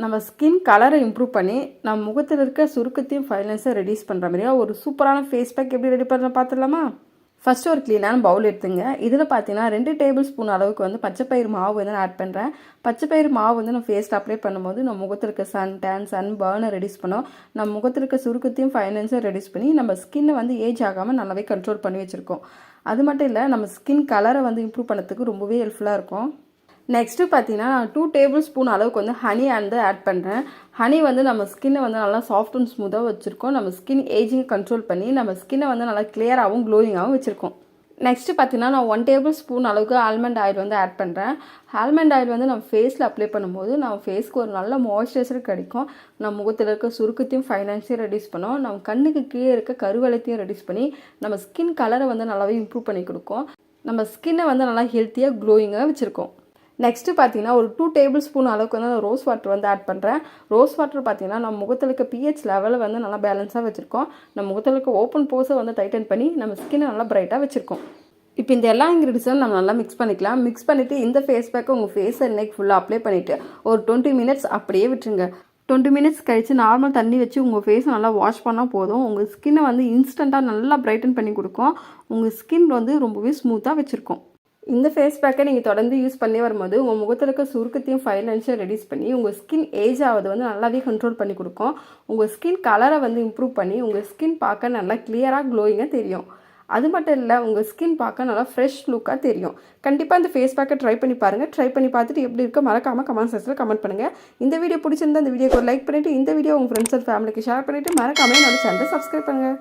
நம்ம ஸ்கின் கலரை இம்ப்ரூவ் பண்ணி நம்ம முகத்தில் இருக்க சுருக்கத்தையும் ஃபைனஸை ரெடியூஸ் பண்ணுற மாதிரியா ஒரு சூப்பரான ஃபேஸ் பேக் எப்படி ரெடி பண்ணுற பார்த்துடலாமா? ஃபஸ்ட்டு ஒரு க்ளீனான பவுல் எடுத்துங்க. இதில் பார்த்தீங்கன்னா 2 டேபிள் ஸ்பூன் அளவுக்கு வந்து பச்சைப்பயிறு மாவு வந்து நான் ஆட் பண்ணுறேன். பச்சைப்பயிறு மாவு வந்து நம்ம ஃபேஸில் அப்ளை பண்ணும்போது நம்ம முகத்தில் இருக்க சன் பர்னை ரெடியூஸ் பண்ணோம். நம்ம முகத்தில் இருக்க சுருக்கத்தையும் ஃபைனஸை ரெடியூஸ் பண்ணி நம்ம ஸ்கின்னை வந்து ஏஜ் ஆகாமல் நல்லாவே கண்ட்ரோல் பண்ணி வச்சுருக்கோம். அது மட்டும் இல்லை, நம்ம ஸ்கின் கலரை வந்து இம்ப்ரூவ் பண்ணுறதுக்கு ரொம்பவே ஹெல்ப்ஃபுல்லாக இருக்கும். நெக்ஸ்ட்டு பார்த்தீங்கன்னா 2 டேபிள் ஸ்பூன் அளவுக்கு வந்து ஹனி வந்து ஆட் பண்ணுறேன். ஹனி வந்து நம்ம ஸ்கின்னை வந்து நல்லா சாஃப்ட் அண்ட் ஸ்மூத்தாக வச்சுருக்கோம். நம்ம ஸ்கின் ஏஜிங் கண்ட்ரோல் பண்ணி நம்ம ஸ்கின்னை வந்து நல்லா கிளியராகவும் க்ளோயிங்காகவும் வச்சுருக்கோம். நெக்ஸ்ட்டு பார்த்தீங்கன்னா நான் 1 டேபிள் ஸ்பூன் அளவுக்கு ஆல்மண்ட் ஆயில் வந்து ஆட் பண்ணுறேன். ஆல்மண்ட் ஆயில் வந்து நம்ம ஃபேஸில் அப்ளை பண்ணும்போது நம்ம ஃபேஸ்க்கு ஒரு நல்ல மாய்ஸ்சரைசர் கிடைக்கும். நம்ம முகத்தில் இருக்க சுருக்கத்தையும் ஃபைனான்ஸையும் ரெடியூஸ் பண்ணோம். நம்ம கண்ணுக்கு கீழே இருக்க கருவளையத்தையும் ரெடியூஸ் பண்ணி நம்ம ஸ்கின் கலரை வந்து நல்லாவே இம்ப்ரூவ் பண்ணி கொடுக்கும். நம்ம ஸ்கின்னை வந்து நல்லா ஹெல்த்தியாக க்ளோயிங்காக வச்சுருக்கோம். நெக்ஸ்ட்டு பார்த்தீங்கன்னா ஒரு 2 டேபிள் ஸ்பூன் அளவுக்கு வந்து நான் ரோஸ் வாட்டர் வந்து ஆட் பண்ணுறேன். ரோஸ் வாட்டர் பார்த்தீங்கன்னா நம்ம முகத்தில் இருக்க pH லெவலை வந்து நல்லா பேலன்ஸாக வச்சுருக்கோம். நம்ம முகத்தில் இருக்க ஓப்பன் போஸை வந்து டைட்டன் பண்ணி நம்ம ஸ்கின்னை நல்லா பிரைட்டாக வச்சுருக்கோம். இப்போ இந்த எல்லா இன்க்ரீடியன்ஸும் நம்ம நல்லா மிக்ஸ் பண்ணிக்கலாம். மிக்ஸ் பண்ணிவிட்டு இந்த ஃபேஸ் பேக்கை உங்கள் ஃபேஸ் அண்ட் நெக் ஃபுல்லாக அப்ளை பண்ணிவிட்டு ஒரு 20 மினிட்ஸ் அப்படியே விட்டுருங்க. 20 மினிட்ஸ் கழித்து நார்மல் தண்ணி வச்சு உங்கள் ஃபேஸை நல்லா வாஷ் பண்ணால் போதும். உங்கள் ஸ்கின்னை வந்து இன்ஸ்டண்ட்டாக நல்லா பிரைட்டன் பண்ணி கொடுக்கும். உங்கள் ஸ்கின் வந்து ரொம்பவே ஸ்மூத்தாக வச்சுருக்கோம். இந்த ஃபேஸ் பேக்கை நீங்கள் தொடர்ந்து யூஸ் பண்ணி வரும்போது உங்கள் முகத்தில் இருக்க சுருக்கத்தையும் ஃபைனன்ஸையும் ரெடியூஸ் பண்ணி உங்கள் ஸ்கின் ஏஜ் ஆகுது வந்து நல்லாவே கண்ட்ரோல் பண்ணி கொடுக்கும். உங்கள் ஸ்கின் கலரை வந்து இம்ப்ரூவ் பண்ணி உங்கள் ஸ்கின் பார்க்க நல்லா கிளியராக க்ளோயிங்காக தெரியும். அது மட்டும் இல்லை, உங்கள் ஸ்கின் பார்க்க நல்லா ஃப்ரெஷ் லுக்காக தெரியும். கண்டிப்பாக இந்த ஃபேஸ் பேக்கை ட்ரை பண்ணி பாருங்கள். ட்ரை பண்ணி பார்த்துட்டு எப்படி இருக்க மறக்காமல் கமெண்ட் செக்ஷனில் கமெண்ட் பண்ணுங்கள். இந்த வீடியோ பிடிச்சிருந்தா இந்த வீடியோக்கு ஒரு லைக் பண்ணிவிட்டு இந்த வீடியோ உங்கள் ஃப்ரெண்ட்ஸ் அண்ட் ஃபேமிலிக்கு ஷேர் பண்ணிவிட்டு மறக்காமல் என்னோட சேனலை சப்ஸ்கிரைப் பண்ணுங்கள்.